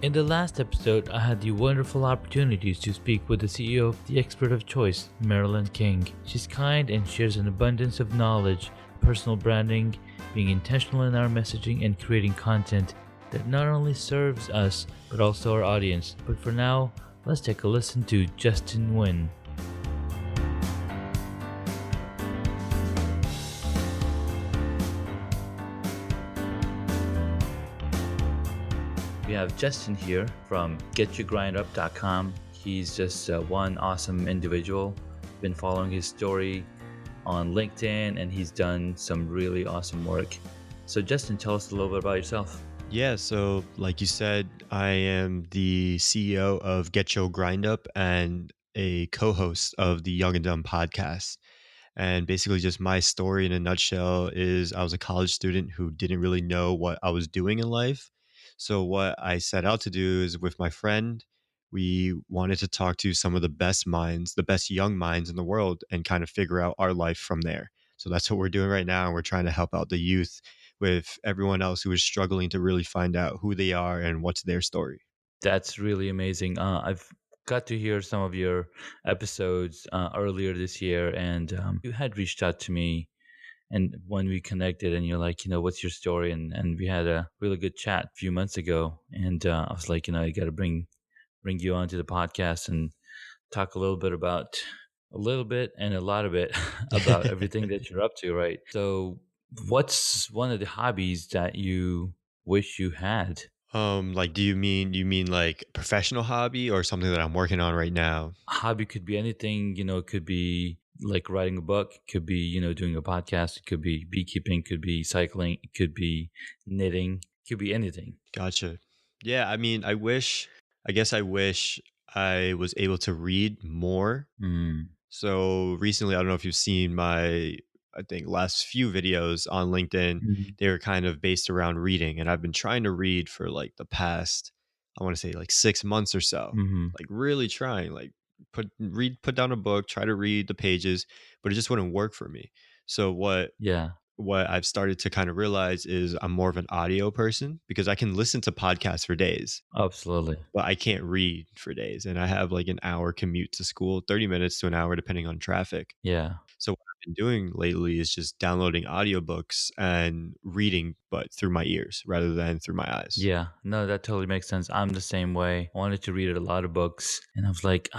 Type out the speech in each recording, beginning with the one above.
In the last episode, I had the wonderful opportunities to speak with the CEO of the Expert of Choice, Marilyn King. She's kind and shares an abundance of knowledge, personal branding, being intentional in our messaging, and creating content that not only serves us, but also our audience. But for now, let's take a listen to Justin Nguyen. We have Justin here from GetChoGrindUp.com. He's just one awesome individual. Been following his story on LinkedIn, and he's done some really awesome work. So Justin, tell us a little bit about yourself. Yeah, so like you said, I am the CEO of GetChoGrindUp and a co-host of the Young and Dumb podcast. And basically just my story in a nutshell is I was a college student who didn't really know what I was doing in life. So what I set out to do is with my friend, we wanted to talk to some of the best minds, the best young minds in the world and kind of figure out our life from there. So that's what we're doing right now. And we're trying to help out the youth with everyone else who is struggling to really find out who they are and what's their story. That's really amazing. I've got to hear some of your episodes earlier this year, and you had reached out to me, and when we connected, and you're like, what's your story? And we had a really good chat a few months ago, and I was like, I got to bring you onto the podcast and talk a little bit about a little bit and a lot of it about everything that you're up to, right? So, what's one of the hobbies that you wish you had? Like, do you mean like professional hobby or something that I'm working on right now? Hobby could be anything, it could be like writing a book, it could be, doing a podcast, it could be beekeeping, it could be cycling, it could be knitting, it could be anything. Gotcha. Yeah, I mean, I wish I was able to read more. Mm. So recently, I don't know if you've seen I think last few videos on LinkedIn, Mhm. they were kind of based around reading. And I've been trying to read for like the past, I want to say like 6 months or so, Mhm. like really trying, like put down a book, try to read the pages, but it just wouldn't work for me. So Yeah, what I've started to kind of realize is I'm more of an audio person because I can listen to podcasts for days, absolutely. but I can't read for days. And I have like an hour commute to school, 30 minutes to an hour, depending on traffic. Yeah. So what I've been doing lately is just downloading audiobooks and reading, but through my ears rather than through my eyes. Yeah, no, that totally makes sense. I'm the same way. I wanted to read a lot of books, and I was like,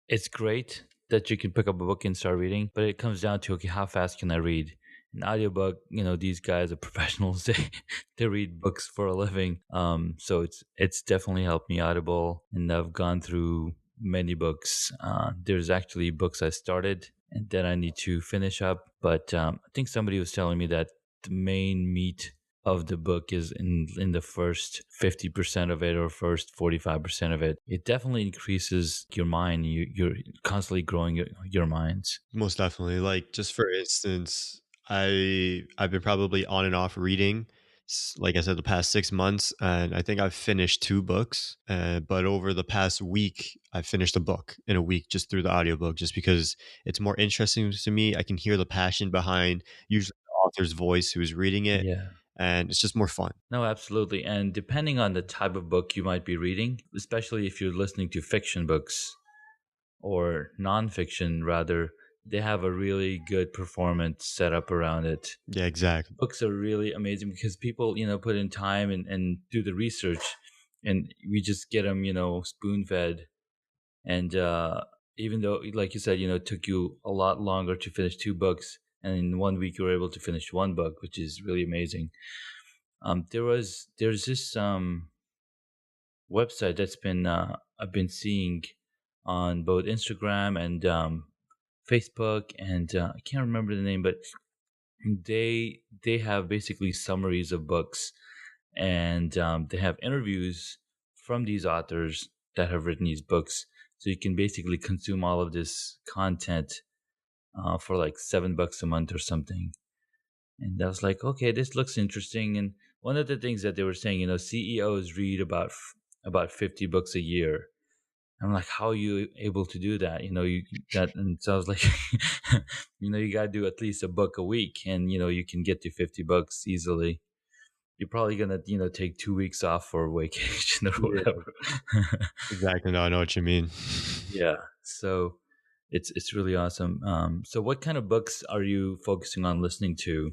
it's great that you can pick up a book and start reading, but it comes down to, okay, how fast can I read? An audiobook, these guys are professionals. They read books for a living. So it's definitely helped me Audible, and I've gone through many books. There's actually books I started and then I need to finish up, but I think somebody was telling me that the main meat of the book is in the first 50% of it or first 45% of it. It definitely increases your mind. You're constantly growing your minds. Most definitely. Like just for instance, I've been probably on and off reading, like I said, the past 6 months, and I think I've finished two books. But over the past week, I finished a book in a week just through the audiobook, just because it's more interesting to me. I can hear the passion behind usually the author's voice who's reading it, Yeah. and it's just more fun. No, absolutely. And depending on the type of book you might be reading, especially if you're listening to fiction books or nonfiction, rather, they have a really good performance set up around it. Yeah, exactly. Books are really amazing because people, put in time and do the research, and we just get them, spoon fed. And even though, like you said, it took you a lot longer to finish two books, and in 1 week you were able to finish one book, which is really amazing. There's this website that's been I've been seeing on both Instagram and Facebook, and I can't remember the name, but they have basically summaries of books, and they have interviews from these authors that have written these books. So you can basically consume all of this content for like $7 a month or something. And I was like, okay, this looks interesting. And one of the things that they were saying, CEOs read about 50 books a year. I'm like, how are you able to do that? And so I was like, you got to do at least a book a week, and you can get to 50 bucks easily. you're probably gonna take 2 weeks off for vacation or Yeah, whatever. exactly. No, I know what you mean. Yeah. So it's really awesome. So what kind of books are you focusing on listening to?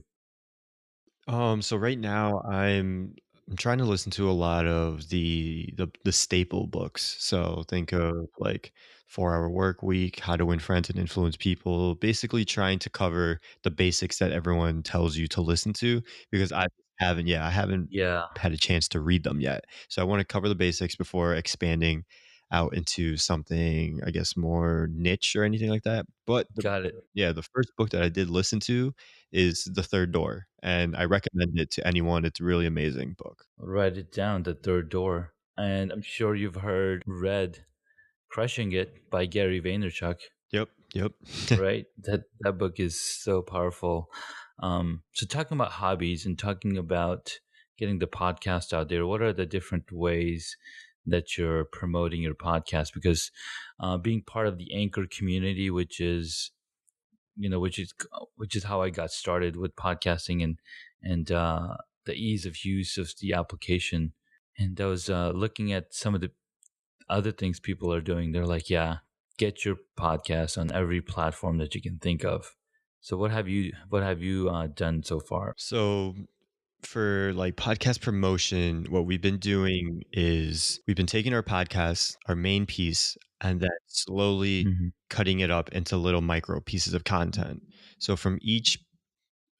So right now I'm trying to listen to a lot of the staple books. So think of like 4 Hour Work Week, How to Win Friends and Influence People, basically trying to cover the basics that everyone tells you to listen to because I haven't Yeah, had a chance to read them yet. So I want to cover the basics before expanding out into something, I guess, more niche or anything like that. But got it. the first book that I did listen to is The Third Door, and I recommend it to anyone. It's a really amazing book. Write it down, The Third Door. And I'm sure you've read Crushing It by Gary Vaynerchuk, Yep, yep. right? That book is so powerful. So talking about hobbies and talking about getting the podcast out there, what are the different ways that you're promoting your podcast? Because being part of the Anchor community, you know, which is how I got started with podcasting, and the ease of use of the application. And I was looking at some of the other things people are doing. They're like, yeah, get your podcast on every platform that you can think of. So what have you done so far? So for like podcast promotion, what we've been doing is we've been taking our podcast, our main piece, and then slowly Hmm. cutting it up into little micro pieces of content. So from each,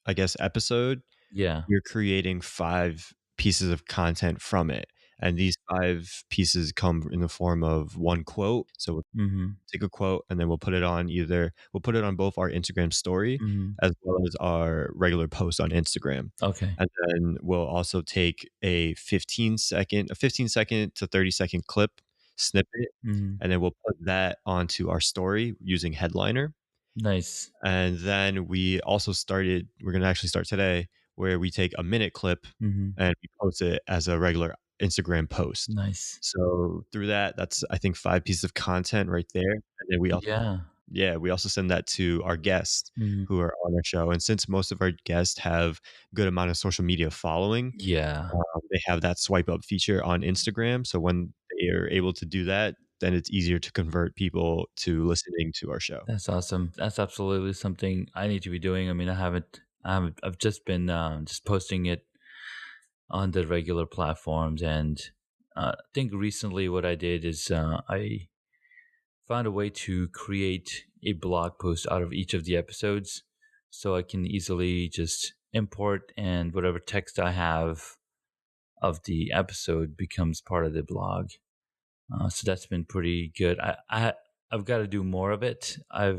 I guess, episode, Yeah. you're creating 5 pieces of content from it, and these 5 pieces come in the form of 1 quote. So we'll Hmm. take a quote, and then we'll put it on both our Instagram story Hmm. as well as our regular post on Instagram, Okay. and then we'll also take a 15-second to 30-second clip snippet, Hmm. and then we'll put that onto our story using Headliner. Nice. And then we're gonna actually start today, where we take a minute clip Hmm. and we post it as a regular Instagram post. Nice. So through that's I think 5 pieces of content right there, and then Yeah. we also send that to our guests Hmm. who are on our show, and since most of our guests have good amount of social media following, Yeah. they have that swipe up feature on Instagram, so when they are able to do that, then it's easier to convert people to listening to our show. That's awesome. That's absolutely something I need to be doing. I mean, I've just been just posting it on the regular platforms, and I think recently what I did is I found a way to create a blog post out of each of the episodes, so I can easily just import, and whatever text I have of the episode becomes part of the blog. So that's been pretty good. I've got to do more of it. I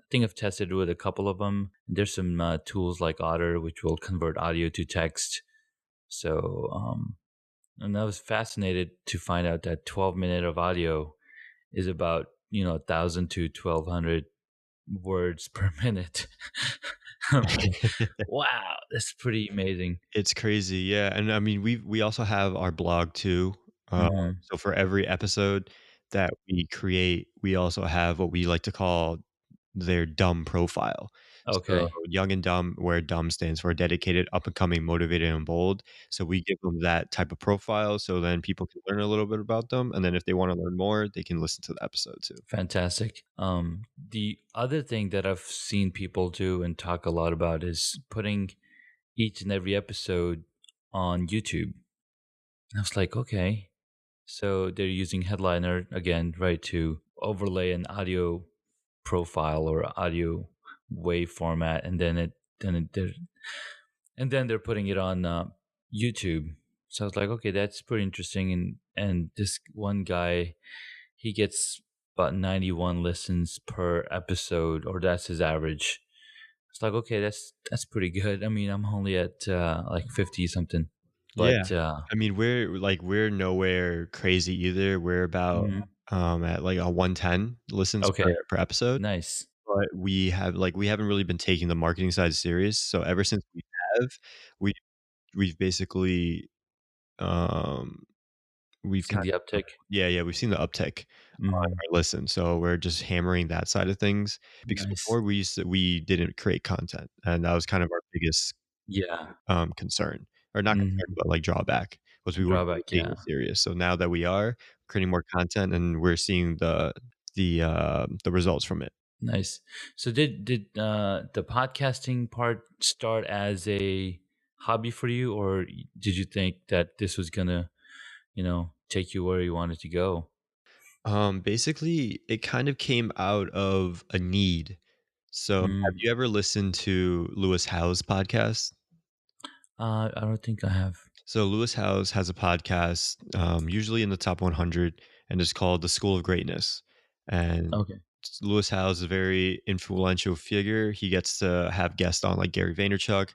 think I've tested with a couple of them. There's some tools like Otter which will convert audio to text. So and I was fascinated to find out that 12 minute of audio is about 1,000 to 1,200 words per minute. I'm like, wow, that's pretty amazing. It's crazy, yeah, and I mean, we also have our blog too, Hmm. so for every episode that we create, we also have what we like to call their dumb profile. So, Okay, young and dumb, where dumb stands for dedicated, up and coming, motivated, and bold, so we give them that type of profile so then people can learn a little bit about them, and then if they wanna learn more, they can listen to the episode too. fantastic. The other thing that I've seen people do and talk a lot about is putting each and every episode on YouTube. I was like, okay. So they're using Headliner again, right, to overlay an audio profile or audio wave format, and then they're putting it on YouTube. So I was like, okay, that's pretty interesting. And this one guy, he gets about 91 listens per episode, or that's his average. It's like, okay, that's pretty good. I mean, I'm only at like 50 something, Yeah. but I mean, we're nowhere crazy either. We're about, mhm. at, like, a 110 listens Okay, per episode, nice. but we haven't really been taking the marketing side serious, so ever since we have, we we've basically, um, we've Seen kind the of uptick. we've seen the uptick on Hmm. our listen, so we're just hammering that side of things, because Nice. before we didn't create content, and that was kind of our biggest, Yeah. concern. or not concern, Mhm. but like drawback was we weren't really Drawback, taking yeah. it serious. So now that we are creating more content and we're seeing the results from it. Nice. So did the podcasting part start as a hobby for you, or did you think that this was gonna, take you where you wanted to go? Basically, it kind of came out of a need. So, have Mm. you ever listened to Lewis Howes' podcast? I don't think I have. So, Lewis Howes has a podcast, usually in the top 100, and it's called The School of Greatness. And Okay. Lewis Howes is a very influential figure. He gets to have guests on like Gary Vaynerchuk,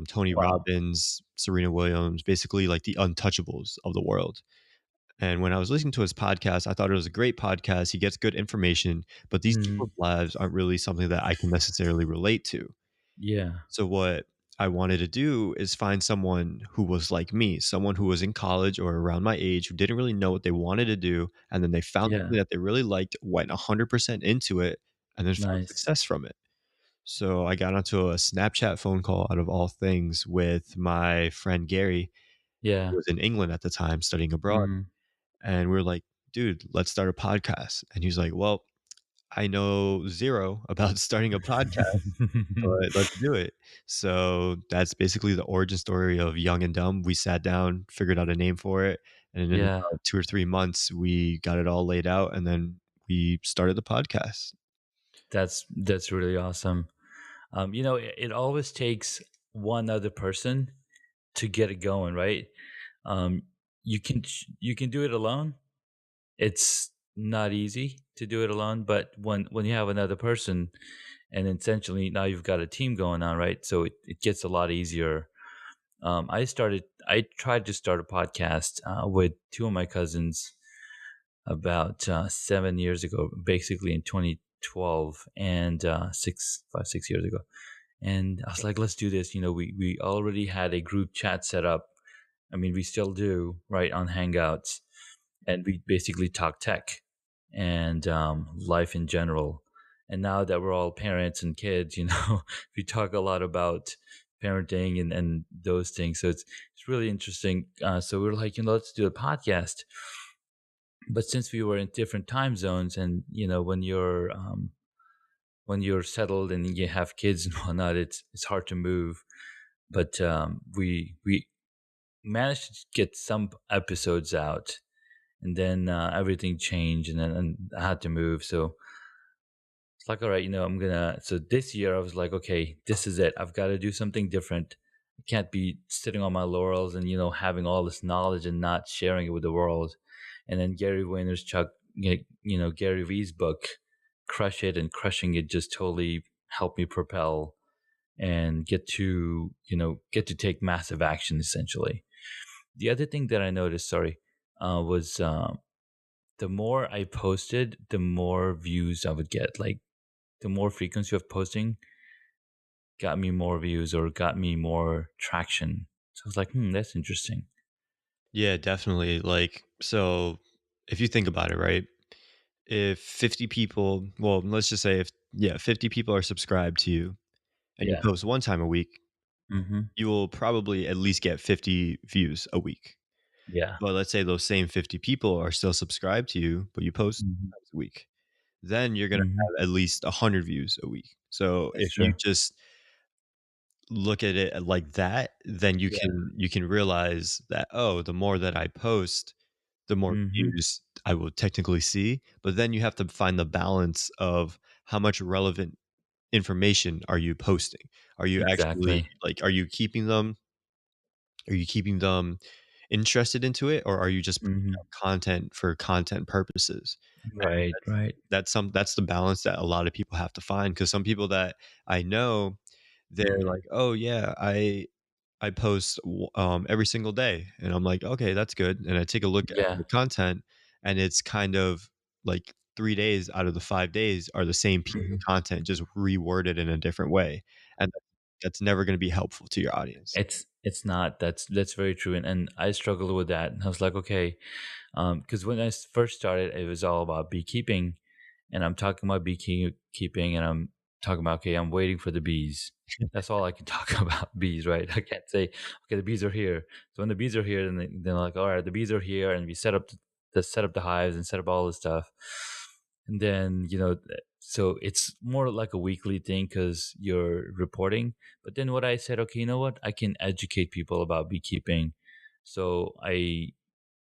Tony Wow. Robbins, Serena Williams, basically like the untouchables of the world. And when I was listening to his podcast, I thought it was a great podcast. He gets good information, but these people's Mhm. lives aren't really something that I can necessarily relate to. Yeah. So, what I wanted to do is find someone who was like me, someone who was in college or around my age who didn't really know what they wanted to do. And then they found Yeah. something that they really liked, went 100% into it, and then found Nice. success from it. So, I got onto a Snapchat phone call out of all things with my friend Gary, who Yeah. was in England at the time studying abroad. Mm. And we are like, dude, let's start a podcast. And he's like, well, I know zero about starting a podcast, but let's do it. So that's basically the origin story of Young and Dumb. We sat down, figured out a name for it, and in Yeah. about 2 or 3 months, we got it all laid out, and then we started the podcast. That's really awesome. It always takes one other person to get it going, right? Um, you can do it alone. It's not easy to do it alone, but when you have another person, and essentially now you've got a team going on, right? So it gets a lot easier. I tried to start a podcast with two of my cousins about 7 years ago, basically in 2012, and 6 years ago. And I was like, let's do this. We already had a group chat set up. I mean, we still do, right, on Hangouts. And we basically talk tech and life in general. And now that we're all parents and kids, we talk a lot about parenting and those things. So it's really interesting. So we are like, let's do a podcast. But since we were in different time zones, and when you're settled and you have kids and whatnot, it's hard to move. But we managed to get some episodes out, and then everything changed, and I had to move. So it's like, all right, I'm gonna. So this year, I was like, okay, this is it. I've got to do something different. I can't be sitting on my laurels and having all this knowledge and not sharing it with the world. And then Gary Vaynerchuk, Gary V's book, Crush It and Crushing It, just totally helped me propel and get to take massive action essentially. The other thing that I noticed, sorry, was the more I posted, the more views I would get. Like the more frequency of posting got me more views or got me more traction. So I was like, that's interesting. Yeah, definitely. Like, so if you think about it, right? If 50 people, well, let's just say if, yeah, 50 people are subscribed to you and you Yeah. post one time a week, Mm-hmm. you will probably at least get 50 views a week. Yeah. But let's say those same 50 people are still subscribed to you, but you post Mm-hmm. 2 times a week. Then you're gonna Mm-hmm. have at least 100 views a week. So That's if you true. just look at it like that, then you Yeah. can realize that, oh, the more that I post, the more Mm-hmm. views I will technically see. But then you have to find the balance of how much relevant information are you posting? Are you actually Exactly. like are you keeping them interested into it, or are you just putting Mm-hmm. out content for content purposes? And Right. Right. that's the balance that a lot of people have to find. Because some people that I know, they're Mm-hmm. like, "Oh, yeah, I post every single day," and I'm like, "Okay, that's good," and I take a look at Yeah. the content, and it's kind of like 3 days out of the 5 days are the same piece Mm-hmm. of content, just reworded in a different way, and that's never gonna be helpful to your audience. It's not. That's very true, and I struggled with that. And I was like, okay, because when I first started, it was all about beekeeping, and I'm talking about beekeeping, and I'm talking about, okay, I'm waiting for the bees. That's all I can talk about, bees, right? I can't say, okay, the bees are here. So when the bees are here, then they're like, all right, the bees are here, and we set up the hives and set up all this stuff, and then so it's more like a weekly thing because you're reporting. But then what I said, okay, you know what? I can educate people about beekeeping, so I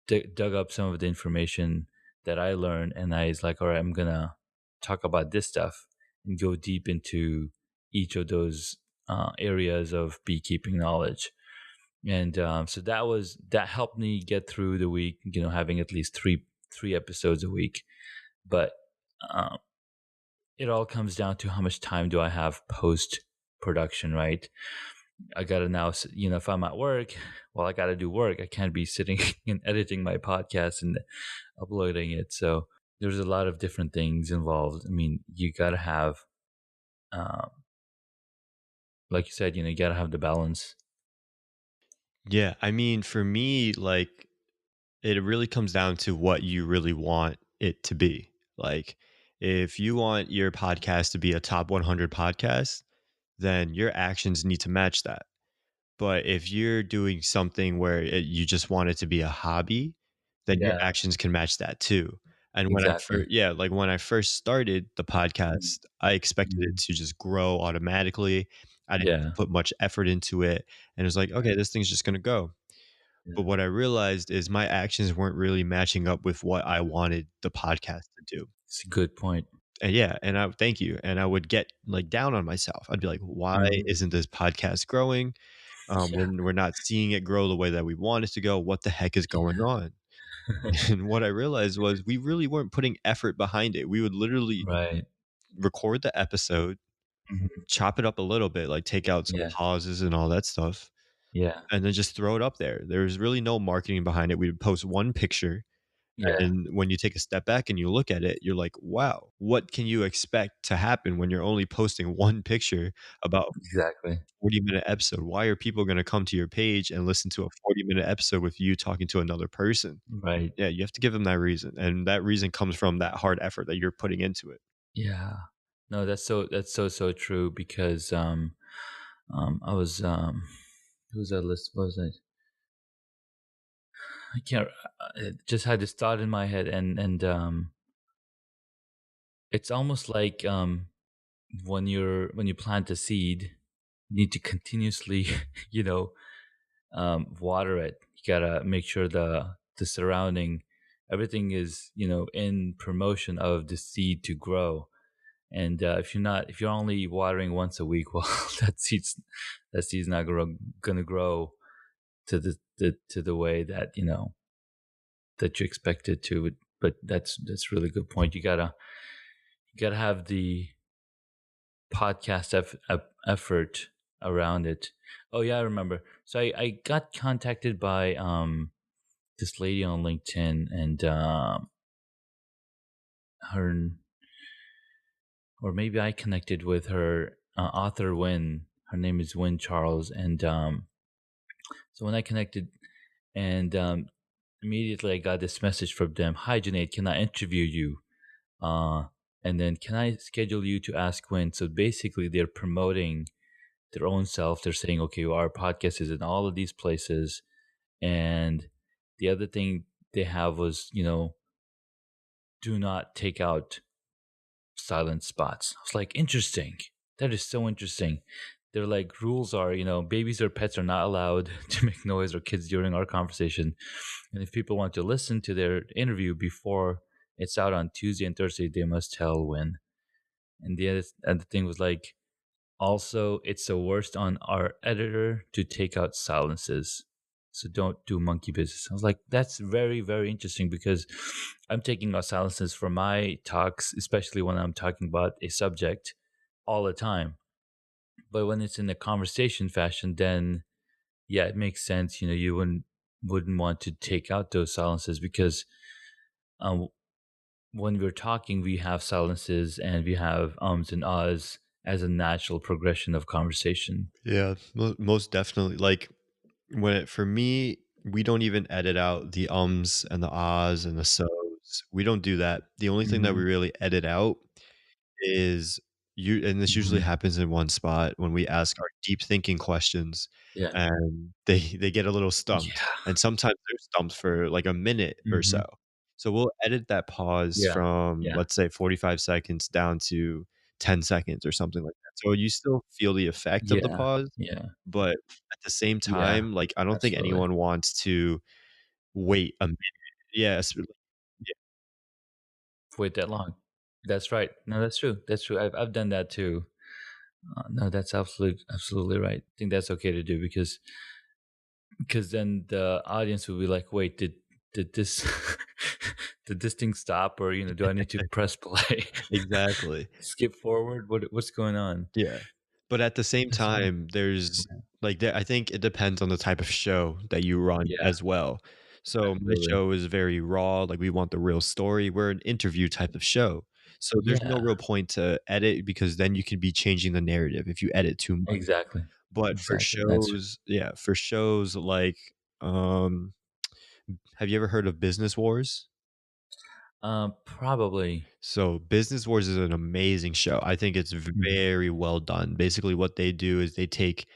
dug up some of the information that I learned, and I was like, all right, I'm gonna talk about this stuff and go deep into each of those areas of beekeeping knowledge. And so that helped me get through the week, having at least three episodes a week. But um, it all comes down to how much time do I have post production, right? I gotta now, if I'm at work, well, I gotta do work. I can't be sitting and editing my podcast and uploading it. So there's a lot of different things involved. I mean, you gotta have, um, like you said, you gotta have the balance. Yeah, I mean, for me, like, it really comes down to what you really want it to be. Like, if you want your podcast to be a top 100 podcast, then your actions need to match that. But if you're doing something where you just want it to be a hobby, then your Yeah, actions can match that too. And when I exactly. first, yeah, like when I first started the Mhm. podcast, I expected it Mhm. to just grow automatically. I didn't Yeah, put much effort into it. And it was like, okay, this thing's just going to go. But yeah, what I realized is my actions weren't really matching up with what I wanted the podcast to do. it's a good point. And yeah, and I thank you. And I would get like down on myself. I'd be like, why Mhm. isn't this podcast growing? Yeah, We're not seeing it grow the way that we want it to go. What the heck is going yeah, on? And what I realized was we really weren't putting effort behind it. We would literally right. record the episode, Mhm. chop it up a little bit, like take out some Yeah, pauses and all that stuff, yeah, and then just throw it up there. There was really no marketing behind it. We would post one picture. yeah, And when you take a step back and you look at it, you're like, wow, what can you expect to happen when you're only posting one picture about a exactly. 40-minute episode? Why are people going to come to your page and listen to a 40-minute episode with you talking to another person? Right. Yeah, you have to give them that reason. And that reason comes from that hard effort that you're putting into it. Yeah. No, that's so true because I was who was that list? What was it? I can't. It just had this thought in my head, and it's almost like when you plant a seed, you need to continuously, you know, water it. You gotta make sure the surrounding everything is in promotion of the seed to grow. And if you're only watering once a week, well, that seed's not gonna grow to the way that that you expect it to. But that's really good point. You gotta have the podcast effort around it. Oh yeah, I remember. So I got contacted by this lady on LinkedIn, and her, or maybe I connected with her, author Nguyen. Her name is Nguyen Charles, and so when I connected, and immediately I got this message from them: "Hi, Junaid, can I interview you? Uh, and then can I schedule you to ask when?" So basically, they're promoting their own self. They're saying, "Okay, well, our podcast is in all of these places," and the other thing they have was, do not take out silent spots. I was like, interesting. That is so interesting. They're like, rules are, babies or pets are not allowed to make noise, or kids, during our conversation. And if people want to listen to their interview before it's out on Tuesday and Thursday, they must tell when. And the thing was like, also, it's the worst on our editor to take out silences. So don't do monkey business. I was like, that's very, very interesting because I'm taking out silences for my talks, especially when I'm talking about a subject all the time. But when it's in a conversation fashion, then yeah, it makes sense. You wouldn't want to take out those silences because um, when we're talking, we have silences and we have ums and ahs as a natural progression of conversation. Yeah, most definitely. Like for me, we don't even edit out the ums and the ahs and the so's. We don't do that. The only thing that we Mhm. really edit out is You and this usually Mhm. happens in one spot when we ask our deep thinking questions, Yeah. and they get a little stumped, Yeah. and sometimes they're stumped for, like, a minute or so. Mhm. So we'll edit that pause Yeah. from, Yeah. let's say, 45 seconds down to 10 seconds or something like that. So you still feel the effect of the Yeah. pause, Yeah. but at the same Yeah. time, like, I don't think Absolutely. anyone wants to wait a minute. Yes, yeah, Wait that long. That's right. No, that's true. That's true. I've done that too. No, that's absolutely right. I think that's okay to do because then the audience will be like, "Wait, did this did this thing stop, or do I need to press play, exactly. skip forward? What's going on?" Yeah. But at the same That's right. time, there's Yeah. like, there I think it depends on the type of show that you run Yeah. as well. So my Absolutely. show is very raw, like, we want the real story. We're an interview type of show. So there's no Yeah. real point to edit because then you can be changing the narrative if you edit too much. Exactly. But for Exactly. That's true. shows yeah, for shows like, um have you ever heard of Business Wars? Probably. So Business Wars is an amazing show. I think it's Mhm. very well done. Basically, what they do is they take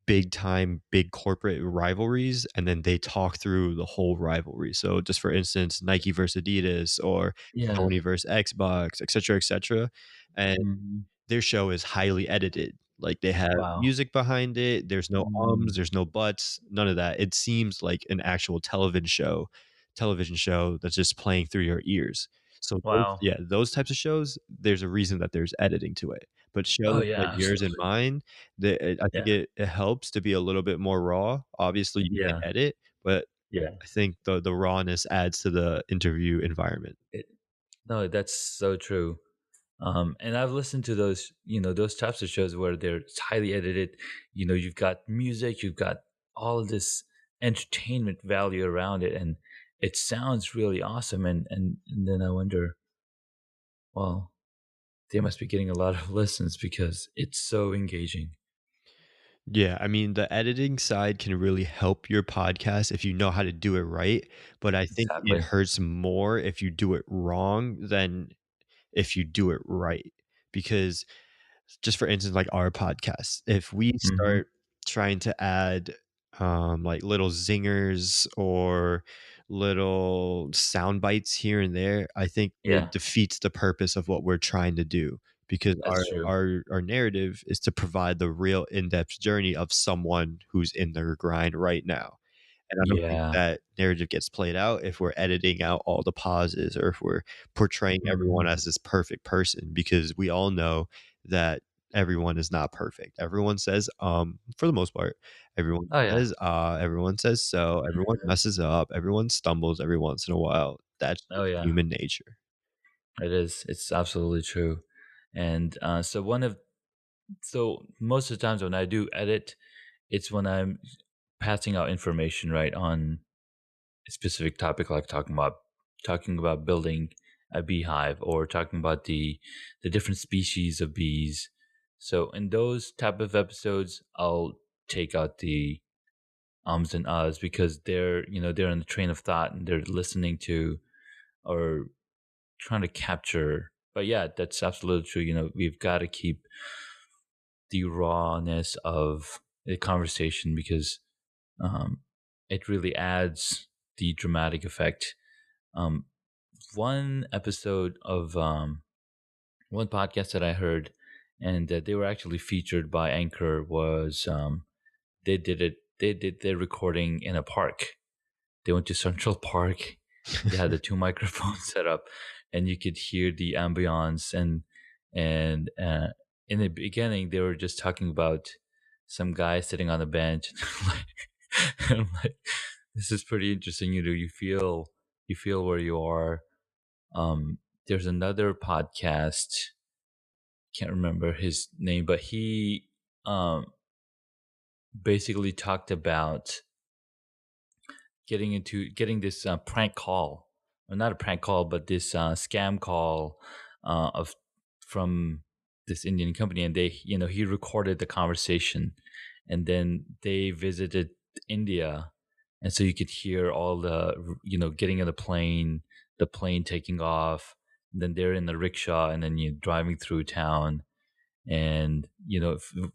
big time, big corporate rivalries, and then they talk through the whole rivalry. So just for instance, Nike versus Adidas or Yeah. Sony versus Xbox, et cetera, and Mhm. their show is highly edited. Like, they have Wow. music behind it, there's no Mm. ums, there's no buts, none of that. It seems like an actual television show that's just playing through your ears. So those Wow. yeah, those types of shows, there's a reason that there's editing to it. But Oh shows like yeah. yours and Absolutely. mine, I think Yeah. it helps to be a little bit more raw. Obviously, you can Yeah. edit, but Yeah. I think the rawness adds to the interview environment. It, no, that's so true. And I've listened to those, those types of shows where they're it's highly edited. You've got music, you've got all of this entertainment value around it, and it sounds really awesome. And then I wonder, well, they must be getting a lot of listens because it's so engaging. Yeah, I mean, the editing side can really help your podcast if you know how to do it right, but I think it Exactly. hurts more if you do it wrong than if you do it right. Because just for instance, like our podcast, if we Hmm. start trying to add like little zingers or little sound bites here and there, I think it Yeah, defeats the purpose of what we're trying to do because that's true. our narrative is to provide the real in-depth journey of someone who's in their grind right now. And I don't think Yeah. that narrative gets played out if we're editing out all the pauses or if we're portraying everyone Hmm. as this perfect person because we all know that everyone is not perfect. Everyone says, for the most part, everyone Oh yeah. says, everyone says so, everyone Mhm. messes up, everyone stumbles every once in a while. That's Oh just yeah. human nature. It is. It's absolutely true. And so most of the times when I do edit, it's when I'm passing out information right on a specific topic, like talking about building a beehive or talking about the different species of bees. So in those type of episodes, I'll take out the ums and ahs because they're in the train of thought and they're listening to or trying to capture. But yeah, that's absolutely true. We've got to keep the rawness of the conversation because um, it really adds the dramatic effect. Um, one episode of one podcast that I heard, and that they were actually featured by Anchor was they did it. They did their recording in a park. They went to Central Park. They had the two microphones set up, and you could hear the ambiance. And in the beginning, they were just talking about some guy sitting on a bench. I'm like, this is pretty interesting. You feel where you are. There's another podcast. Can't remember his name, but he basically talked about getting this prank call, or not a prank call, but this scam call of from this Indian company, and he recorded the conversation, and then they visited India, and so you could hear all getting in the plane taking off, and then they're in the rickshaw, and then you driving through town. and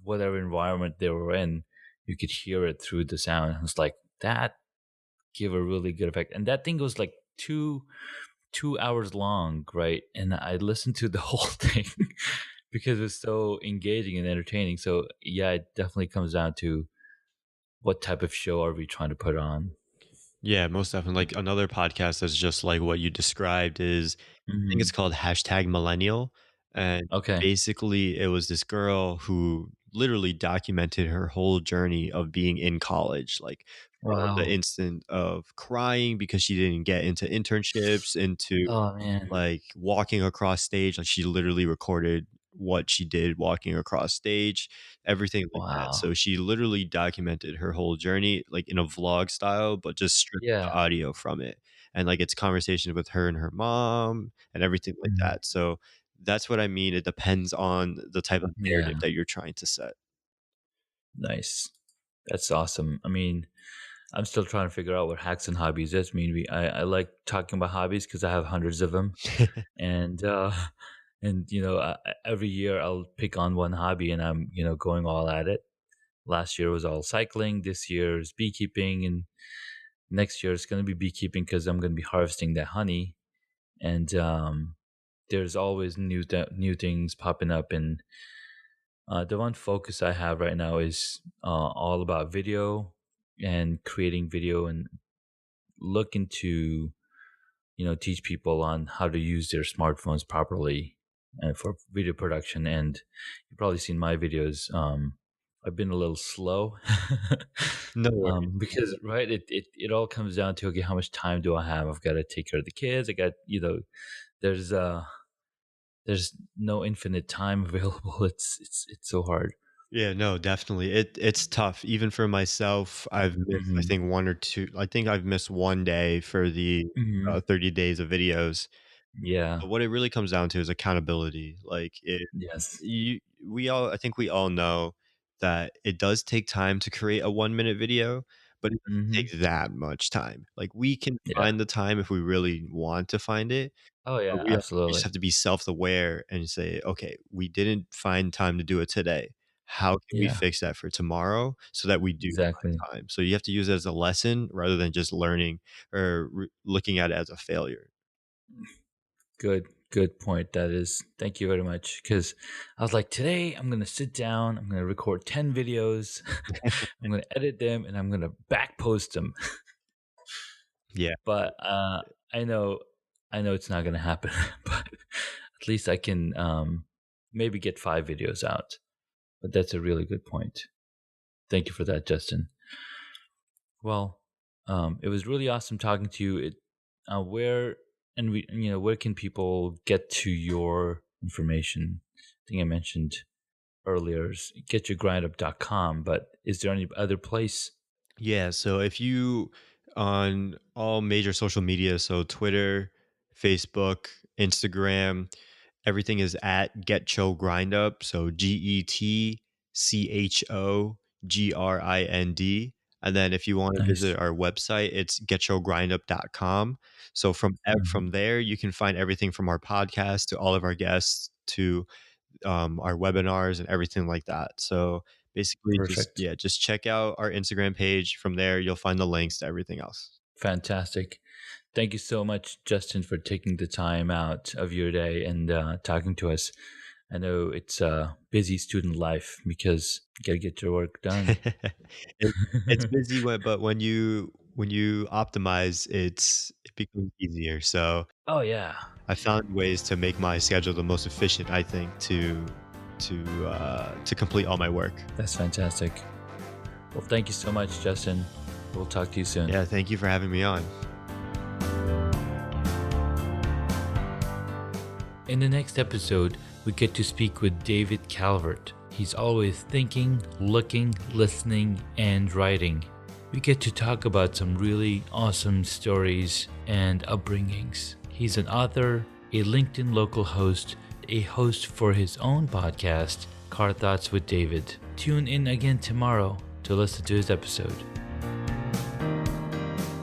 whatever environment they were in, you could hear it through the sound. It's like that give a really good effect, and that thing was like 2 hours long, right? And I listened to the whole thing because it's so engaging and entertaining. So yeah, it definitely comes down to what type of show are we trying to put on. Yeah, most definitely. Like another podcast that's just like what you described is, I think it's Hmm. called hashtag Millennial. And Okay. basically, it was this girl who literally documented her whole journey of being in college, like from the Wow. instant of crying because she didn't get into internships, into Oh man. like walking across stage. Like she literally recorded what she did walking across stage, everything like that. Wow. So she literally documented her whole journey, like in a vlog style, but just stripped the Yeah. audio from it. And like it's conversations with her and her mom and everything like Mhm. that. So that's what I mean. It depends on the type of narrative Yeah. that you're trying to set. Nice. That's awesome. I mean, I'm still trying to figure out what hacks and hobbies is. I mean, I like talking about hobbies because I have hundreds of them, and and every year I'll pick on one hobby and I'm going all at it. Last year was all cycling. This year is beekeeping, and next year it's going to be beekeeping because I'm going to be harvesting that honey. And there's always new things popping up, and the one focus I have right now is all about video and creating video, and looking to teach people on how to use their smartphones properly for video production. And you've probably seen my videos. I've been a little slow No worries. because right, it all comes down to, okay, how much time do I have? I've got to take care of the kids. I got there's there's no infinite time available. It's so hard. Yeah, no, definitely. It's tough. Even for myself, I've missed, I Hmm. think, 1 or 2, I think I've missed 1 day for the, Hmm. 30 days of videos. Yeah. But what it really comes down to is accountability. Like, it Yes. you we all I think we all know that it does take time to create a one-minute video, but it doesn't Hmm. take that much time. Like, we can Yeah. find the time if we really want to find it, Oh but yeah, we just absolutely. have to be self-aware and say, "Okay, we didn't find time to do it today. How can we Yeah. fix that for tomorrow so that we do Exactly. find time?" So you have to use it as a lesson rather than just learning or looking at it as a failure. Good point. That is. Thank you very much. Because I was like, today I'm gonna sit down. I'm gonna record 10 videos. I'm gonna edit them and I'm gonna back post them. Yeah. But I know, I know it's not gonna happen. But at least I can maybe get 5 videos out. But that's a really good point. Thank you for that, Justin. Well, it was really awesome talking to you. Where and we, where can people get to your information? I think I mentioned earlier is getyourgrindup.com, but is there any other place? Yeah, so if you on all major social media, so Twitter, Facebook, Instagram, everything is at GetChoGrindUp. So GetChoGrind. And then if you want to Nice. visit our website, it's getchogrindup.com. So Mhm. from there, you can find everything from our podcast to all of our guests to our webinars and everything like that. So basically, just Perfect. yeah, just check out our Instagram page. From there, you'll find the links to everything else. Fantastic. Thank you so much, Justin, for taking the time out of your day and talking to us. I know it's a busy student life because you got to get your work done. it, it's busy, but when you optimize, it becomes easier. So Oh, yeah. I found ways to make my schedule the most efficient. I think to complete all my work. That's fantastic. Well, thank you so much, Justin. We'll talk to you soon. Yeah, thank you for having me on. In the next episode, we get to speak with David Calvert. He's always thinking, looking, listening, and writing. We get to talk about some really awesome stories and upbringings. He's an author, a LinkedIn local host, a host for his own podcast, Car Thoughts with David. Tune in again tomorrow to listen to his episode.